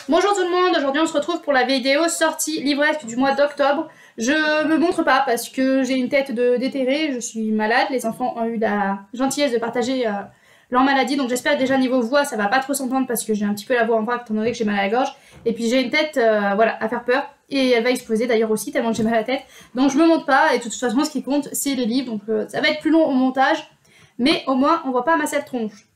Bonjour tout le monde, aujourd'hui on se retrouve pour la vidéo sortie livresque du mois d'octobre. Je me montre pas parce que j'ai une tête de déterrée, je suis malade, les enfants ont eu la gentillesse de partager leur maladie, donc j'espère déjà niveau voix ça va pas trop s'entendre parce que j'ai un petit peu la voix en vrac étant donné que j'ai mal à la gorge, et puis j'ai une tête voilà, à faire peur, et elle va exploser d'ailleurs aussi tellement que j'ai mal à la tête, donc je me montre pas, et de toute façon ce qui compte c'est les livres, donc ça va être plus long au montage, mais au moins on voit pas ma sale tronche.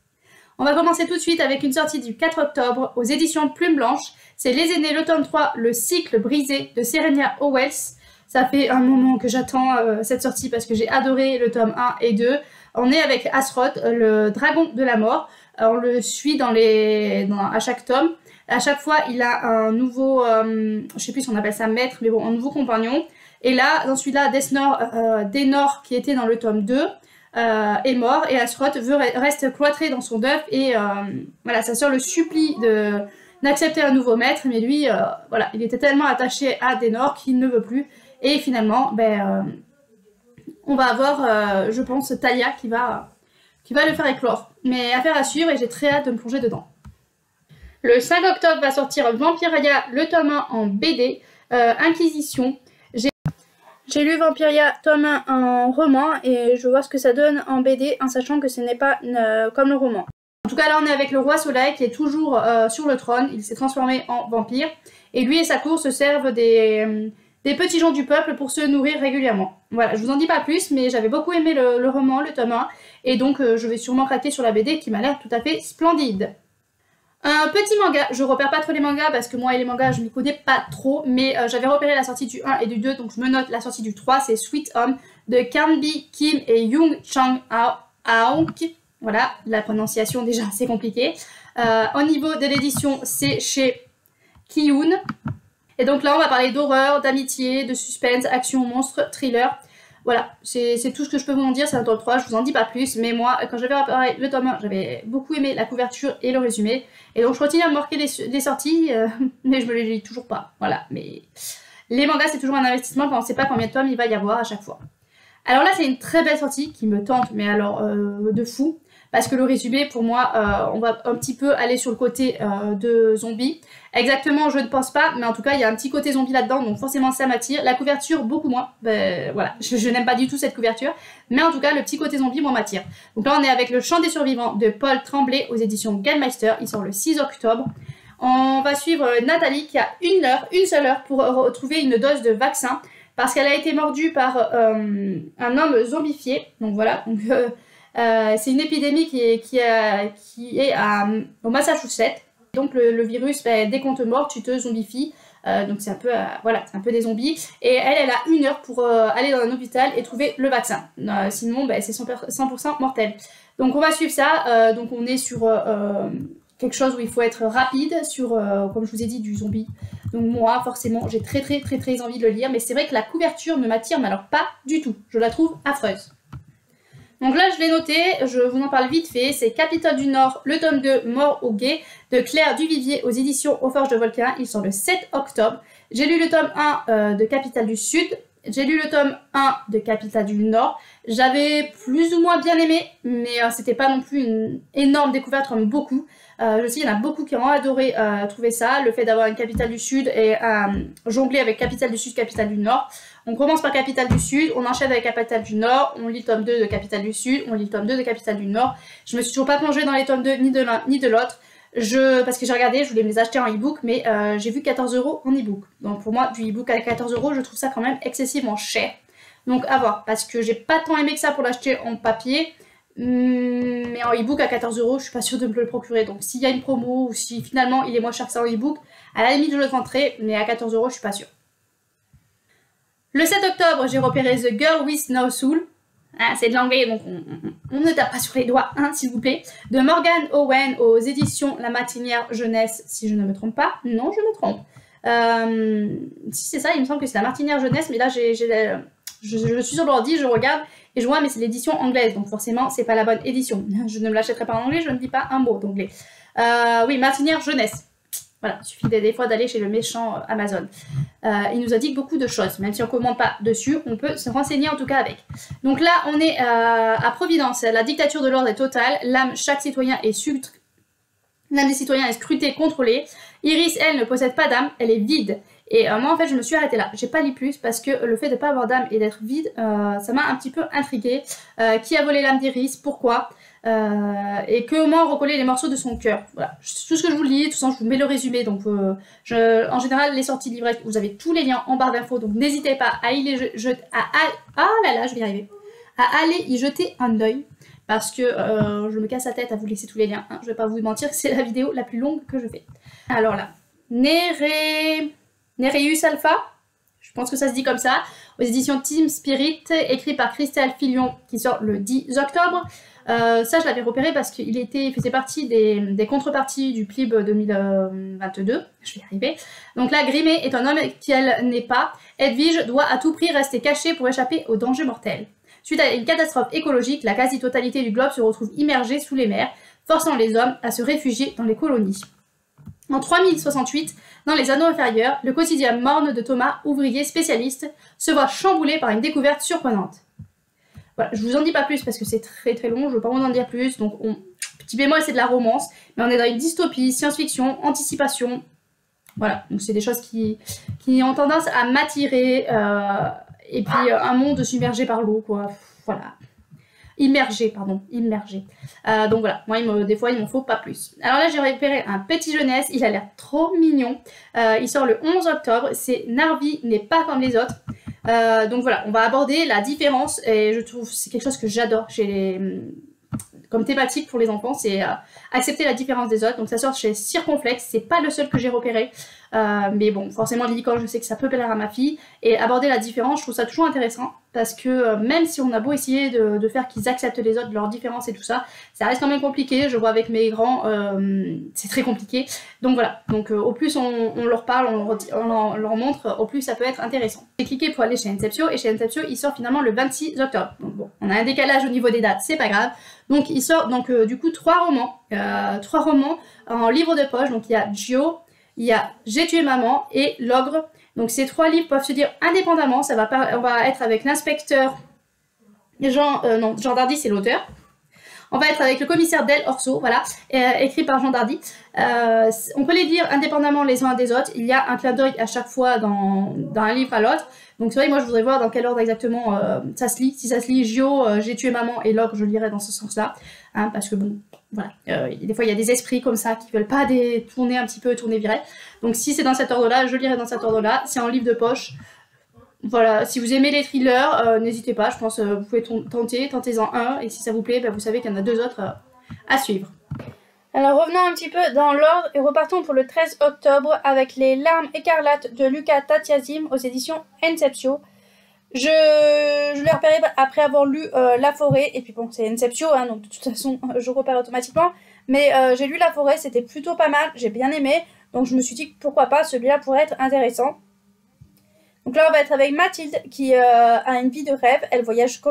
On va commencer tout de suite avec une sortie du 4 octobre aux éditions Plume Blanche. C'est Les Aînés, le tome 3, Le cycle brisé de Serena Howells. Ça fait un moment que j'attends cette sortie parce que j'ai adoré le tome 1 et 2. On est avec Azeroth, le dragon de la mort. On le suit à chaque tome. À chaque fois, il a un nouveau, je sais plus si on appelle ça maître, mais bon, un nouveau compagnon. Et là, dans celui-là, Denor, qui était dans le tome 2, est mort, et Azeroth reste cloîtré dans son œuf, et voilà, sa sœur le supplie d'accepter un nouveau maître, mais lui, voilà, il était tellement attaché à Denor qu'il ne veut plus, et finalement, on va avoir, je pense, Talia qui va le faire éclore. Mais affaire à suivre, et j'ai très hâte de me plonger dedans. Le 5 octobre va sortir Vampiria, le tome 1 en BD, Inquisition. J'ai lu Vampiria tome 1 en roman et je vois ce que ça donne en BD en sachant que ce n'est pas comme le roman. En tout cas là on est avec le roi Soleil qui est toujours sur le trône, il s'est transformé en vampire et lui et sa cour se servent des petits gens du peuple pour se nourrir régulièrement. Voilà, je vous en dis pas plus mais j'avais beaucoup aimé le roman, le tome 1, et donc je vais sûrement craquer sur la BD qui m'a l'air tout à fait splendide. Un petit manga, je repère pas trop les mangas parce que moi et les mangas je m'y connais pas trop, mais j'avais repéré la sortie du 1 et du 2, donc je me note la sortie du 3, c'est Sweet Home de Kanbi Kim et Young Chang Aok. Voilà, la prononciation déjà c'est compliqué. Au niveau de l'édition, c'est chez Kiyun. Et donc là on va parler d'horreur, d'amitié, de suspense, action, monstre, thriller. Voilà, c'est tout ce que je peux vous en dire, c'est un tome 3, je vous en dis pas plus, mais moi, quand j'avais repéré le tome 1, j'avais beaucoup aimé la couverture et le résumé, et donc je continue à me marquer les sorties, mais je me les lis toujours pas, voilà, mais les mangas c'est toujours un investissement quand on sait pas combien de tomes il va y avoir à chaque fois. Alors là c'est une très belle sortie qui me tente, mais alors de fou, parce que le résumé pour moi, on va un petit peu aller sur le côté de zombies. Exactement, je ne pense pas, mais en tout cas, il y a un petit côté zombie là-dedans, donc forcément ça m'attire. La couverture, beaucoup moins. Voilà, je n'aime pas du tout cette couverture, mais en tout cas, le petit côté zombie, moi, m'attire. Donc là, on est avec Le Chant des Survivants de Paul Tremblay aux éditions Gallmeister. Il sort le 6 octobre. On va suivre Nathalie qui a une seule heure pour retrouver une dose de vaccin, parce qu'elle a été mordue par un homme zombifié. Donc voilà, c'est une épidémie qui est au Massachusetts. Donc le virus, dès qu'on te mord, tu te zombifies. Donc c'est un peu, voilà, c'est un peu des zombies. Et elle a une heure pour aller dans un hôpital et trouver le vaccin. Sinon, c'est 100% mortel. Donc on va suivre ça. Donc on est sur quelque chose où il faut être rapide, sur, comme je vous ai dit, du zombie. Donc moi, forcément, j'ai très envie de le lire. Mais c'est vrai que la couverture ne m'attire, mais alors pas du tout. Je la trouve affreuse. Donc là, je l'ai noté, je vous en parle vite fait, c'est Capitale du Nord, le tome 2, Mort au guet, de Claire Duvivier aux éditions Aux Forges de Volcan. Il sort le 7 octobre. J'ai lu le tome 1 de Capitale du Sud, j'ai lu le tome 1 de Capitale du Nord. J'avais plus ou moins bien aimé, mais c'était pas non plus une énorme découverte comme beaucoup. Je sais, il y en a beaucoup qui ont adoré trouver ça, le fait d'avoir une Capitale du Sud et jongler avec Capitale du Sud, Capitale du Nord. On commence par Capitale du Sud, on enchaîne avec Capitale du Nord, on lit le tome 2 de Capitale du Sud, on lit le tome 2 de Capitale du Nord. Je me suis toujours pas plongée dans les tomes 2 ni de l'un ni de l'autre. Parce que j'ai regardé, je voulais me les acheter en e-book, mais j'ai vu 14 € en e-book. Donc pour moi, du e-book à 14 €, je trouve ça quand même excessivement cher. Donc à voir, parce que j'ai pas tant aimé que ça pour l'acheter en papier. Mais en e-book à 14 €, je suis pas sûre de me le procurer. Donc s'il y a une promo ou si finalement il est moins cher que ça en e-book, à la limite je le tenterai, mais à 14 € je suis pas sûre. Le 7 octobre, j'ai repéré The Girl with No Soul. Hein, c'est de l'anglais, donc on ne tape pas sur les doigts, hein, s'il vous plaît. De Morgan Owen aux éditions La Martinière Jeunesse, si je ne me trompe pas. Non, je me trompe. Si c'est ça, il me semble que c'est La Martinière Jeunesse, mais là je suis sur l'ordi, je regarde et je vois, mais c'est l'édition anglaise, donc forcément c'est pas la bonne édition. Je ne me l'achèterai pas en anglais, je ne dis pas un mot d'anglais. Oui, Martinière Jeunesse. Voilà, il suffit des fois d'aller chez le méchant Amazon. Il nous indique beaucoup de choses, même si on ne commande pas dessus, on peut se renseigner en tout cas avec. Donc là, on est à Providence, la dictature de l'ordre est totale, l'âme des citoyens est scrutée, contrôlée, Iris, elle, ne possède pas d'âme, elle est vide. Et moi en fait je me suis arrêtée là, j'ai pas lu plus parce que le fait de pas avoir d'âme et d'être vide, ça m'a un petit peu intriguée. Qui a volé l'âme d'Iris, pourquoi et comment recoller les morceaux de son cœur. Voilà, tout ce que je vous lis, tout ça je vous mets le résumé. Donc en général les sorties livresques, vous avez tous les liens en barre d'infos, donc n'hésitez pas à y jeter, je vais y arriver, à aller y jeter un œil. Parce que je me casse la tête à vous laisser tous les liens, hein. Je vais pas vous mentir, c'est la vidéo la plus longue que je fais. Alors là, Nereus Alpha, je pense que ça se dit comme ça, aux éditions Team Spirit, écrit par Christelle Filion, qui sort le 10 octobre. Ça, je l'avais repéré parce qu'il faisait partie des contreparties du PLIB 2022. Je vais y arriver. Donc là, Grimé est un homme qu'elle n'est pas. Edwige doit à tout prix rester cachée pour échapper aux dangers mortels. Suite à une catastrophe écologique, la quasi-totalité du globe se retrouve immergée sous les mers, forçant les hommes à se réfugier dans les colonies. En 3068, dans les anneaux inférieurs, le quotidien morne de Thomas, ouvrier spécialiste, se voit chamboulé par une découverte surprenante. Voilà, je vous en dis pas plus parce que c'est très très long, je veux pas vous en dire plus, donc petit bémol c'est de la romance, mais on est dans une dystopie, science-fiction, anticipation, voilà, donc c'est des choses qui ont tendance à m'attirer, et puis un monde submergé par l'eau, quoi, voilà. Immergé, pardon, immergé. Donc voilà, moi des fois il m'en faut pas plus. Alors là j'ai repéré un petit jeunesse, il a l'air trop mignon. Il sort le 11 octobre, c'est Narvi n'est pas comme les autres. Donc voilà, on va aborder la différence et je trouve c'est quelque chose que j'adore comme thématique pour les enfants, c'est accepter la différence des autres. Donc ça sort chez Circonflexe, c'est pas le seul que j'ai repéré, mais bon, forcément Licorne, je sais que ça peut plaire à ma fille, et aborder la différence, je trouve ça toujours intéressant, parce que même si on a beau essayer de faire qu'ils acceptent les autres, leurs différences et tout ça, ça reste quand même compliqué. Je vois avec mes grands, c'est très compliqué, donc voilà, donc au plus on leur parle, on leur montre, au plus ça peut être intéressant. J'ai cliqué pour aller chez Inceptio, et chez Inceptio il sort finalement le 26 octobre, donc bon, on a un décalage au niveau des dates, c'est pas grave. Donc il sort donc du coup 3 romans en livre de poche. Donc il y a Gio, il y a J'ai tué maman et L'ogre. Donc ces 3 livres peuvent se dire indépendamment. On va être avec l'inspecteur Jean Dardy, c'est l'auteur. On va être avec le commissaire Del Orso, voilà, écrit par Jean Dardy. On peut les lire indépendamment les uns des autres. Il y a un clin d'œil à chaque fois dans un livre à l'autre. Donc c'est vrai que moi je voudrais voir dans quel ordre exactement ça se lit. Si ça se lit Gio, J'ai tué maman et L'ogre, je lirai dans ce sens-là. Hein, parce que bon, voilà, des fois il y a des esprits comme ça qui veulent pas tourner un petit peu, tourner viré. Donc si c'est dans cet ordre-là, je lirai dans cet ordre-là. C'est en livre de poche. Voilà, si vous aimez les thrillers, n'hésitez pas, je pense vous pouvez tentez-en un, et si ça vous plaît, vous savez qu'il y en a 2 autres à suivre. Alors revenons un petit peu dans l'ordre et repartons pour le 13 octobre avec Les larmes écarlates de Lucas Tatiazim aux éditions Inceptio. Je l'ai repéré après avoir lu La Forêt, et puis bon c'est Inceptio, hein, donc de toute façon je repère automatiquement, mais j'ai lu La Forêt, c'était plutôt pas mal, j'ai bien aimé, donc je me suis dit que pourquoi pas, celui-là pourrait être intéressant. Donc là on va être avec Mathilde qui a une vie de rêve, elle voyage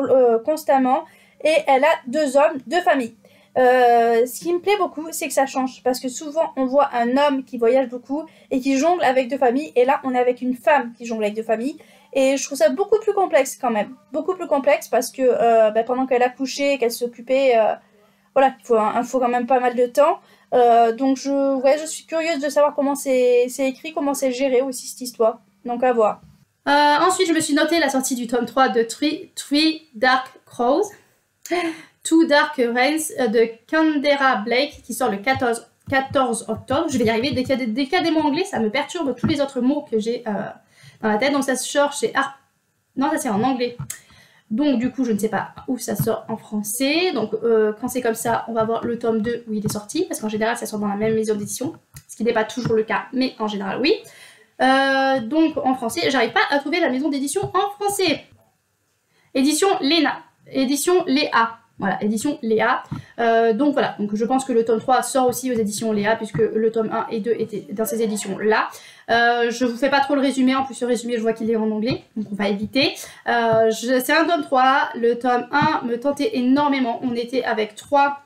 constamment et elle a 2 hommes, 2 familles. Ce qui me plaît beaucoup c'est que ça change, parce que souvent on voit un homme qui voyage beaucoup et qui jongle avec 2 familles, et là on est avec une femme qui jongle avec 2 familles, et je trouve ça beaucoup plus complexe quand même, beaucoup plus complexe, parce que pendant qu'elle a couché, qu'elle s'occupait, voilà, il faut quand même pas mal de temps, donc je suis curieuse de savoir comment c'est écrit, comment c'est géré aussi cette histoire, donc à voir. Ensuite, je me suis noté la sortie du tome 3 de Three Dark Crows, Two Dark Reigns de Kandera Blake, qui sort le 14 octobre. Je vais y arriver, dès qu'il y a des mots anglais, ça me perturbe tous les autres mots que j'ai dans la tête. Donc ça sort chez non, ça c'est en anglais. Donc du coup, je ne sais pas où ça sort en français. Donc quand c'est comme ça, on va voir le tome 2 où il est sorti, parce qu'en général, ça sort dans la même maison d'édition, ce qui n'est pas toujours le cas, mais en général, oui. Donc en français, j'arrive pas à trouver la maison d'édition en français. Édition Léna, édition Léa, voilà, édition Léa. Donc voilà, donc je pense que le tome 3 sort aussi aux éditions Léa, puisque le tome 1 et 2 étaient dans ces éditions là. Je vous fais pas trop le résumé, en plus ce résumé je vois qu'il est en anglais, donc on va éviter. C'est un tome 3, le tome 1 me tentait énormément, on était avec 3...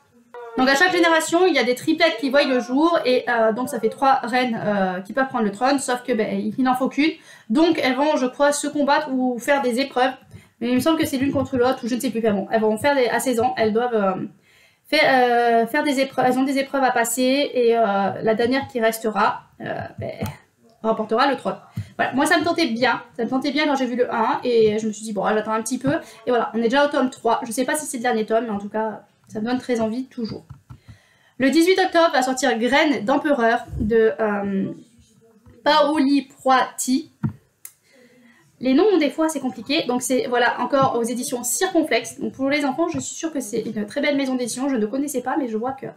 Donc à chaque génération, il y a des triplettes qui voient le jour, et donc ça fait 3 reines qui peuvent prendre le trône, sauf que il n'en faut qu'une. Donc elles vont, je crois, se combattre ou faire des épreuves. Mais il me semble que c'est l'une contre l'autre, ou je ne sais plus. Bon, elles vont faire à 16 ans, elles doivent faire des épreuves, elles ont des épreuves à passer, et la dernière qui restera ben, remportera le trône. Voilà, moi ça me tentait bien quand j'ai vu le 1 et je me suis dit bon j'attends un petit peu et voilà, on est déjà au tome 3, je sais pas si c'est le dernier tome mais en tout cas ça me donne très envie toujours. Le 18 octobre va sortir Graines d'Empereur de Paoli Proiti. Les noms des fois c'est compliqué, donc c'est voilà encore aux éditions Circonflexe. Donc pour les enfants je suis sûre que c'est une très belle maison d'édition, je ne connaissais pas mais je vois que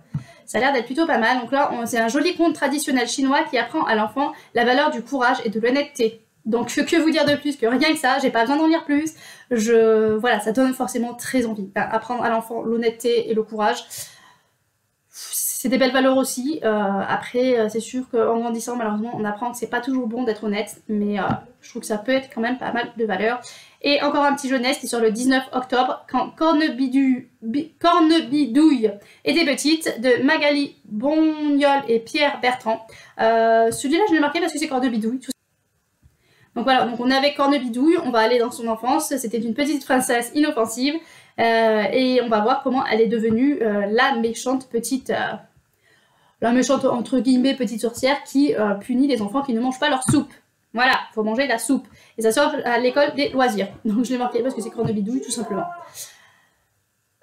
ça a l'air d'être plutôt pas mal. Donc là c'est un joli conte traditionnel chinois qui apprend à l'enfant la valeur du courage et de l'honnêteté. Donc que vous dire de plus que rien que ça, j'ai pas besoin d'en lire plus. Voilà, ça donne forcément très envie. Apprendre à l'enfant l'honnêteté et le courage. C'est des belles valeurs aussi. Après, c'est sûr qu'en grandissant, malheureusement, on apprend que c'est pas toujours bon d'être honnête, mais je trouve que ça peut être quand même pas mal de valeurs. Et encore un petit jeunesse qui sort le 19 octobre, quand Cornebidouille était petite, de Magali Bognol et Pierre Bertrand. Celui-là, je l'ai marqué parce que c'est Cornebidouille. Donc voilà, donc on est avec Cornebidouille, on va aller dans son enfance, c'était une petite princesse inoffensive, et on va voir comment elle est devenue la méchante petite, la méchante entre guillemets petite sorcière qui punit les enfants qui ne mangent pas leur soupe. Voilà, faut manger la soupe. Et ça sort à l'école des loisirs. Donc je l'ai marqué parce que c'est Cornebidouille tout simplement.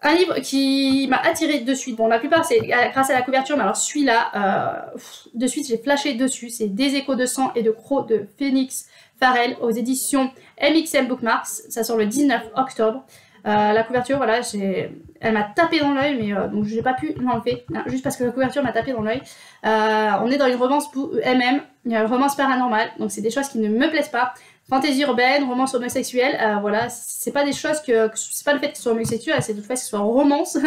Un livre qui m'a attiré de suite, bon la plupart c'est grâce à la couverture, mais alors celui-là, de suite j'ai flashé dessus, c'est Des échos de sang et de crocs de Phoenix Farrell aux éditions MXM Bookmarks, ça sort le 19 octobre. La couverture, voilà, elle m'a tapé dans l'œil, mais donc je n'ai pas pu l'enlever, juste parce que la couverture m'a tapé dans l'œil. On est dans une romance MM, une romance paranormale, donc c'est des choses qui ne me plaisent pas. Fantasy urbaine, romance homosexuelle, voilà, c'est pas des choses c'est pas le fait qu'il soit homosexuel, c'est le fait qu'il soit romance.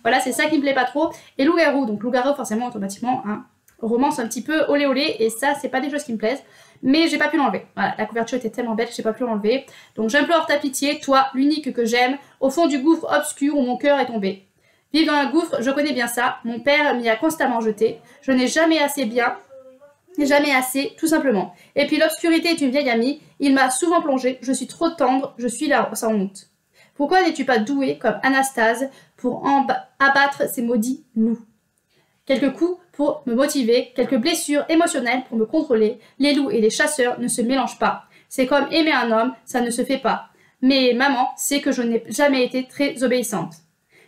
Voilà, c'est ça qui me plaît pas trop. Et loup-garou, donc loup-garou forcément automatiquement, hein, romance un petit peu olé olé, et ça c'est pas des choses qui me plaisent. Mais j'ai pas pu l'enlever. Voilà, la couverture était tellement belle que j'ai pas pu l'enlever. Donc j'implore ta pitié, toi, l'unique que j'aime, au fond du gouffre obscur où mon cœur est tombé. Vivre dans un gouffre, je connais bien ça. Mon père m'y a constamment jeté. Je n'ai jamais assez bien, jamais assez, tout simplement. Et puis l'obscurité est une vieille amie. Il m'a souvent plongé. Je suis trop tendre. Je suis là sans honte. Pourquoi n'es-tu pas douée comme Anastase pour abattre ces maudits loups? Quelques coups pour me motiver, quelques blessures émotionnelles pour me contrôler. Les loups et les chasseurs ne se mélangent pas. C'est comme aimer un homme, ça ne se fait pas. Mais maman sait que je n'ai jamais été très obéissante.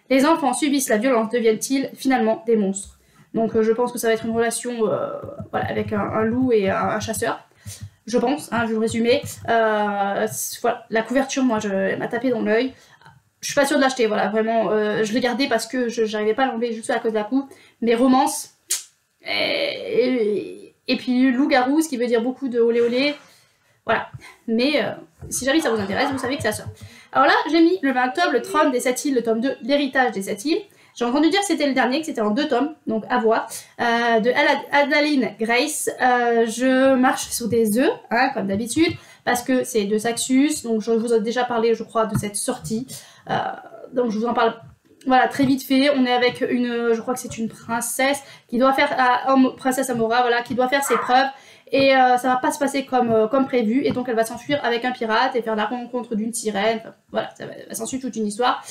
Les enfants subissent la violence, deviennent-ils finalement des monstres? Donc je pense que ça va être une relation voilà, avec un loup et un chasseur. Je pense, hein, je vais vous résumer. Voilà, la couverture, moi, elle m'a tapé dans l'œil. Je suis pas sûre de l'acheter, voilà, vraiment, je l'ai gardé parce que j'arrivais pas à l'enlever juste à cause de la coupe. Mais romance, et puis loup-garou, ce qui veut dire beaucoup de olé olé, voilà. Mais si jamais ça vous intéresse, vous savez que ça sort. Alors là, j'ai mis le 20 octobre, le trône des 7 îles, le tome 2, l'héritage des 7 îles. J'ai entendu dire que c'était le dernier, que c'était en 2 tomes, donc à voir. De Adaline Grace, je marche sur des œufs, hein, comme d'habitude, parce que c'est de Saxus, donc je vous ai déjà parlé, je crois, de cette sortie. Donc je vous en parle voilà, très vite fait. On est avec une, je crois que c'est une princesse qui doit faire, princesse Amora, voilà, qui doit faire ses preuves. Et ça va pas se passer comme prévu, et donc elle va s'enfuir avec un pirate et faire la rencontre d'une sirène. Enfin, voilà, ça va s'ensuivre toute une histoire.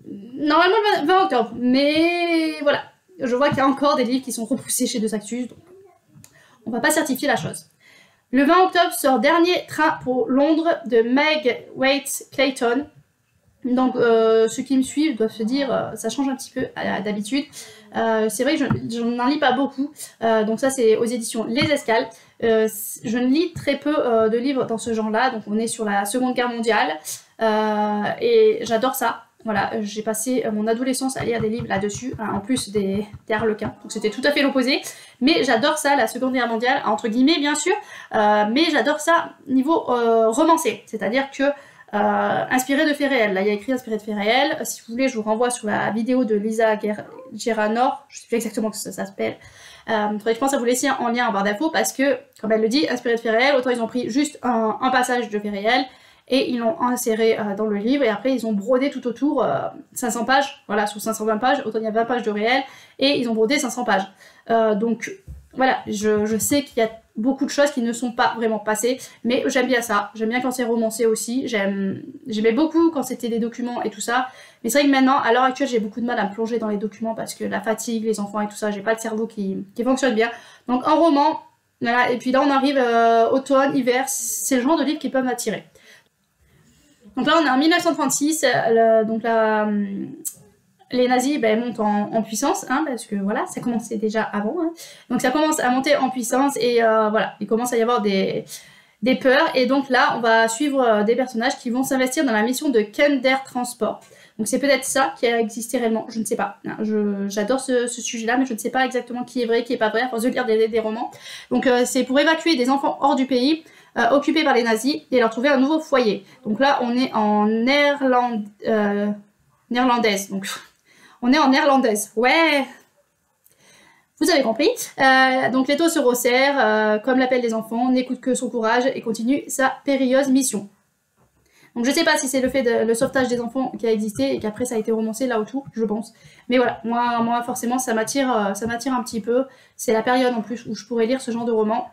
Normalement le 20 octobre, mais voilà, je vois qu'il y a encore des livres qui sont repoussés chez De Saxus, donc on va pas certifier la chose. Le 20 octobre sort Dernier train pour Londres de Meg Waite Clayton. Donc ceux qui me suivent doivent se dire ça change un petit peu d'habitude. C'est vrai que je n'en lis pas beaucoup, donc ça c'est aux éditions Les Escales. Je ne lis très peu de livres dans ce genre-là, donc on est sur la Seconde Guerre mondiale, et j'adore ça. Voilà, j'ai passé mon adolescence à lire des livres là-dessus, hein, en plus des harlequins, donc c'était tout à fait l'opposé. Mais j'adore ça, la Seconde Guerre mondiale, entre guillemets bien sûr, mais j'adore ça niveau romancé, c'est-à-dire que inspiré de faits réels. Là, il y a écrit inspiré de faits réels. Si vous voulez, je vous renvoie sur la vidéo de Lisa Geranor, je sais plus exactement comment ça s'appelle. Faudrait que je pense à vous laisser en lien en barre d'infos parce que, comme elle le dit, inspiré de faits réels, autant ils ont pris juste un passage de faits réels et ils l'ont inséré dans le livre, et après ils ont brodé tout autour 500 pages, voilà, sur 520 pages, autant il y a 20 pages de réel, et ils ont brodé 500 pages. Donc voilà, je sais qu'il y a beaucoup de choses qui ne sont pas vraiment passées, mais j'aime bien ça, j'aime bien quand c'est romancé aussi, j'aimais beaucoup quand c'était des documents et tout ça, mais c'est vrai que maintenant, à l'heure actuelle, j'ai beaucoup de mal à me plonger dans les documents parce que la fatigue, les enfants et tout ça, j'ai pas le cerveau qui fonctionne bien. Donc en roman, Voilà, et puis là on arrive automne, hiver, c'est le genre de livre qui peut m'attirer. Donc là on est en 1936, donc là les nazis montent en puissance, hein, parce que voilà, ça commençait déjà avant. Hein. Donc ça commence à monter en puissance et voilà, il commence à y avoir des peurs. Et donc là, on va suivre des personnages qui vont s'investir dans la mission de Kender Transport. Donc c'est peut-être ça qui a existé réellement, je ne sais pas. J'adore ce sujet-là, mais je ne sais pas exactement qui est vrai, qui est pas vrai, à force de lire des romans. Donc c'est pour évacuer des enfants hors du pays, occupés par les nazis, et leur trouver un nouveau foyer. Donc là, on est en néerlandaise, donc on est en néerlandaise, ouais. Vous avez compris. Donc l'étau se resserre, comme l'appellent les enfants, n'écoute que son courage et continue sa périlleuse mission. Donc je sais pas si c'est le sauvetage des enfants qui a existé et qu'après ça a été romancé là autour, je pense. Mais voilà, moi forcément ça m'attire un petit peu. C'est la période en plus où je pourrais lire ce genre de roman.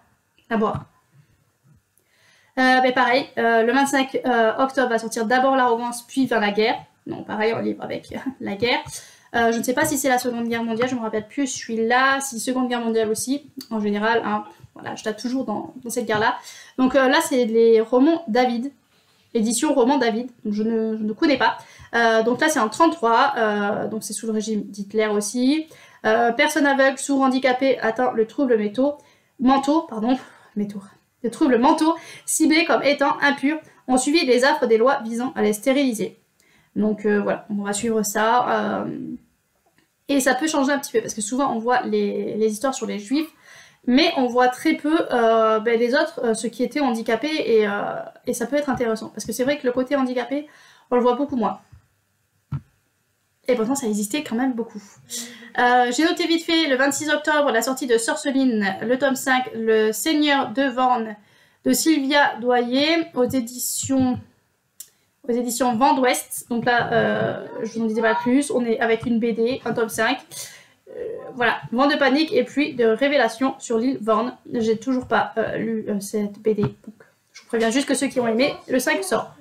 À voir. Pareil, le 25 octobre va sortir d'abord l'arrogance puis vers la guerre. Non, pareil, on livre avec la guerre. Je ne sais pas si c'est la Seconde Guerre mondiale, je me rappelle plus, je suis là, si Seconde Guerre mondiale aussi, en général, hein, voilà, je tape toujours dans cette guerre-là. Donc là, c'est les romans David, édition roman David, donc je ne connais pas. Donc là, c'est en 33, donc c'est sous le régime d'Hitler aussi. Personne aveugle, sourd, handicapé, atteint le trouble le trouble mentaux, ciblés comme étant impurs, ont suivi les affres des lois visant à les stériliser. Donc voilà, on va suivre ça. Et ça peut changer un petit peu, parce que souvent on voit les histoires sur les juifs, mais on voit très peu les autres, ceux qui étaient handicapés, et ça peut être intéressant. Parce que c'est vrai que le côté handicapé, on le voit beaucoup moins. Et pourtant ça existait quand même beaucoup. J'ai noté vite fait, le 26 octobre, la sortie de Sorceline, le tome 5, Le Seigneur de Vorn, de Sylvia Doyer, aux éditions Vent d'Ouest. Donc là, je vous en disais pas plus, on est avec une BD, un tome 5. Voilà, Vent de panique et pluie de révélation sur l'île Vorn. J'ai toujours pas lu cette BD, donc je vous préviens juste que ceux qui ont aimé, le 5 sort.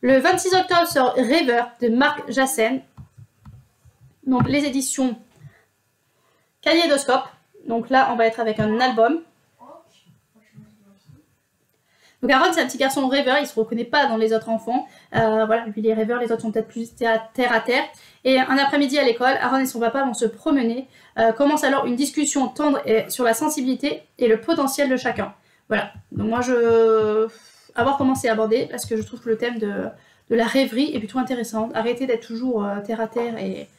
Le 26 octobre sort Rêveur de Marc Jassen. Donc les éditions Kaléidoscope. Donc là, on va être avec un album. Donc Aaron, c'est un petit garçon rêveur, il se reconnaît pas dans les autres enfants. Voilà, lui il est rêveur, les autres sont peut-être plus terre à terre. Et un après-midi à l'école, Aaron et son papa vont se promener. Commence alors une discussion tendre sur la sensibilité et le potentiel de chacun. Voilà, donc moi à voir comment c'est abordé, parce que je trouve que le thème de la rêverie est plutôt intéressant. Arrêter d'être toujours terre à terre et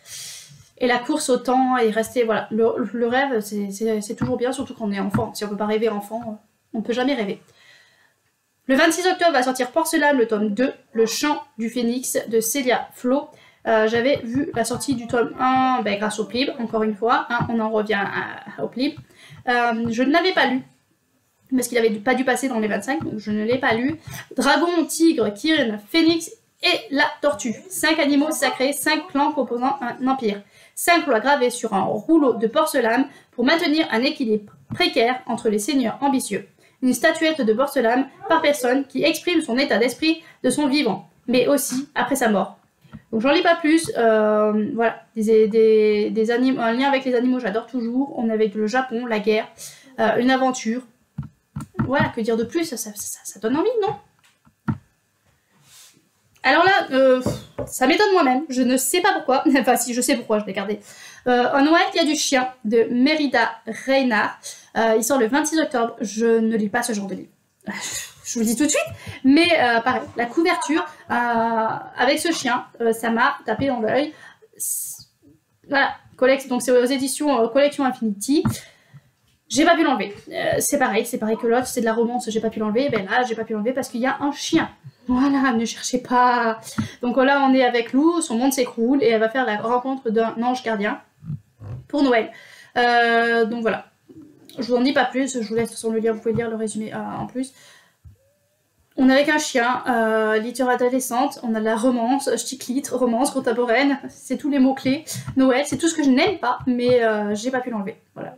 la course au temps et rester, voilà, le rêve c'est toujours bien, surtout quand on est enfant. Si on peut pas rêver enfant, on peut jamais rêver. Le 26 octobre va sortir Porcelaine, le tome 2, Le Chant du Phénix de Célia Flo. J'avais vu la sortie du tome 1 grâce au Plib, encore une fois, hein, on en revient au Plib. Je ne l'avais pas lu, parce qu'il n'avait pas dû passer dans les 25, donc je ne l'ai pas lu. Dragon, tigre, Kirn, Phénix et la tortue. 5 animaux sacrés, 5 clans composant un empire. 5 lois gravées sur un rouleau de porcelaine pour maintenir un équilibre précaire entre les seigneurs ambitieux. Une statuette de porcelaine par personne qui exprime son état d'esprit de son vivant, mais aussi après sa mort. Donc j'en lis pas plus, voilà, des animaux, un lien avec les animaux j'adore toujours, on est avec le Japon, la guerre, une aventure, voilà, que dire de plus, ça donne envie, non? Alors là, ça m'étonne moi-même, je ne sais pas pourquoi, enfin si je sais pourquoi, je l'ai gardé. En Noël, il y a du chien de Mérida Reynard. Il sort le 26 octobre. Je ne lis pas ce genre de livre. Je vous le dis tout de suite. Mais pareil, la couverture avec ce chien, ça m'a tapé dans l'œil. Voilà, donc c'est aux éditions Collection Infinity. J'ai pas pu l'enlever. C'est pareil que l'autre, c'est de la romance, j'ai pas pu l'enlever. Ben là, j'ai pas pu l'enlever parce qu'il y a un chien. Voilà, ne cherchez pas. Donc là, on est avec Lou, son monde s'écroule et elle va faire la rencontre d'un ange gardien pour Noël. Donc voilà. Je vous en dis pas plus, je vous laisse sur le lire, vous pouvez lire le résumé en plus. On est avec un chien, littérature adolescente, on a de la romance, chiclite, romance contemporaine, c'est tous les mots-clés. Noël, c'est tout ce que je n'aime pas, mais j'ai pas pu l'enlever. Voilà.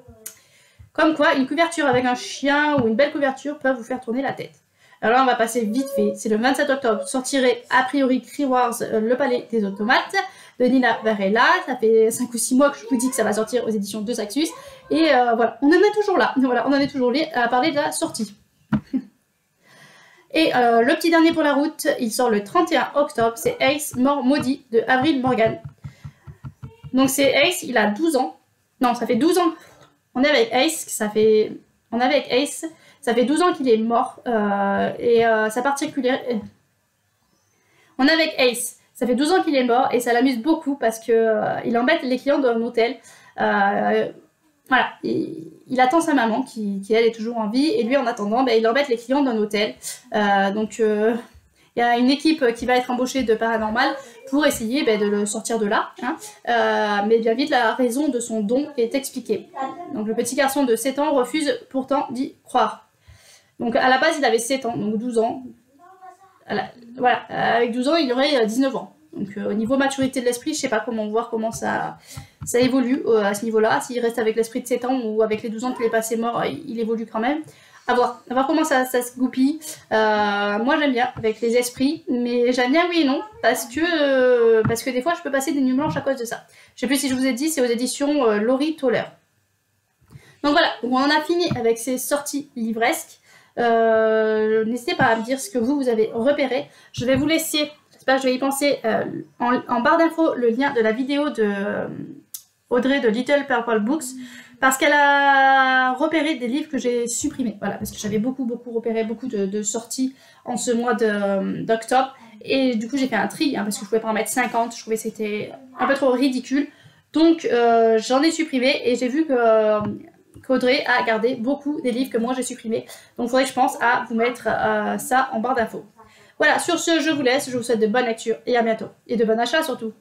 Comme quoi, une couverture avec un chien ou une belle couverture peuvent vous faire tourner la tête. Alors là, on va passer vite fait. C'est le 27 octobre. Sortirait a priori Cree Wars, le palais des automates de Nina Varela. Ça fait 5 ou 6 mois que je vous dis que ça va sortir aux éditions de Saxus. Et voilà, on en est toujours là. Voilà, on en est toujours là à parler de la sortie. Et le petit dernier pour la route, il sort le 31 octobre. C'est Ace, Mort Maudit de Avril Morgan. Donc c'est Ace, il a 12 ans. Non, ça fait 12 ans. On est avec Ace, ça fait 12 ans qu'il est mort. Sa particularité... On est avec Ace, ça fait 12 ans qu'il est mort et ça l'amuse beaucoup parce que il embête les clients d'un hôtel. Voilà, il attend sa maman qui elle est toujours en vie et lui en attendant, il embête les clients d'un hôtel. Il y a une équipe qui va être embauchée de Paranormal pour essayer de le sortir de là. Hein. Mais bien vite, la raison de son don est expliquée. Donc le petit garçon de 7 ans refuse pourtant d'y croire. Donc à la base, il avait 7 ans, donc 12 ans. Voilà, avec 12 ans, il aurait 19 ans. Donc au niveau maturité de l'esprit, je sais pas comment ça évolue à ce niveau-là. S'il reste avec l'esprit de 7 ans ou avec les 12 ans qu'il est passé mort, il évolue quand même. À voir comment ça se goupille. Moi j'aime bien avec les esprits, mais j'aime bien oui et non, parce que des fois je peux passer des nuits blanches à cause de ça. Je sais plus si je vous ai dit, c'est aux éditions Laurie Toller. Donc voilà, on en a fini avec ces sorties livresques. N'hésitez pas à me dire ce que vous avez repéré. Je vais vous laisser, j'espère que je vais y penser, en barre d'infos le lien de la vidéo de Audrey de Little Purple Books. Parce qu'elle a repéré des livres que j'ai supprimés. Voilà, parce que j'avais beaucoup repéré beaucoup de sorties en ce mois d'octobre. Et du coup, j'ai fait un tri, parce que je pouvais pas en mettre 50. Je trouvais que c'était un peu trop ridicule. Donc, j'en ai supprimé et j'ai vu qu'Audrey a gardé beaucoup des livres que moi j'ai supprimés. Donc, il faudrait que je pense à vous mettre ça en barre d'infos. Voilà, sur ce, je vous laisse. Je vous souhaite de bonnes lectures et à bientôt. Et de bon achat surtout.